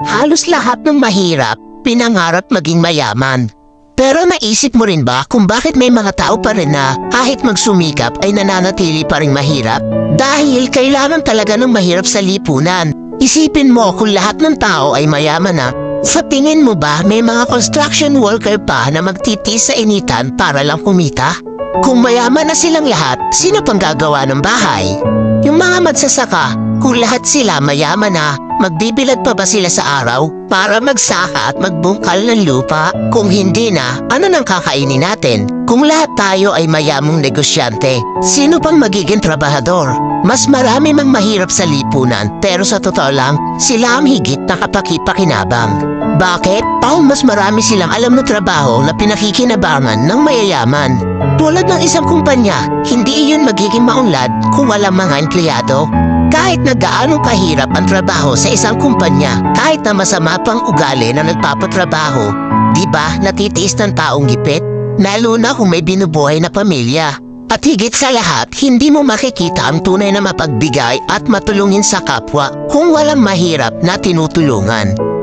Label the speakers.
Speaker 1: Halos lahat ng mahirap, pinangarap maging mayaman. Pero naisip mo rin ba kung bakit may mga tao pa rin na kahit magsumikap ay nananatili pa rin mahirap? Dahil kailangan talaga ng mahirap sa lipunan. Isipin mo kung lahat ng tao ay mayaman na, sa tingin mo ba may mga construction worker pa na magtitiis sa initan para lang kumita? Kung mayaman na silang lahat, sino pang gagawa ng bahay? Yung mga magsasaka, kung lahat sila mayaman na, magbibilad pa ba sila sa araw para magsaka at magbungkal ng lupa? Kung hindi na, ano nang kakainin natin? Kung lahat tayo ay mayamang negosyante, sino pang magiging trabahador? Mas marami mang mahirap sa lipunan, pero sa totoo lang, sila ang higit na kapaki-pakinabang. Bakit? Dahil mas marami silang alam na trabaho na pinakikinabangan ng mayayaman. Tulad ng isang kumpanya, hindi iyon magiging maunlad kung walang mga empleyado. Kahit na gaano kahirap ang trabaho sa isang kumpanya, kahit na masama pang ugali na nagpapatrabaho, di ba natitiis ng taong gipit? Lalo na kung may binubuhay na pamilya. At higit sa lahat, hindi mo makikita ang tunay na mapagbigay at matulungin sa kapwa kung walang mahirap na tinutulungan.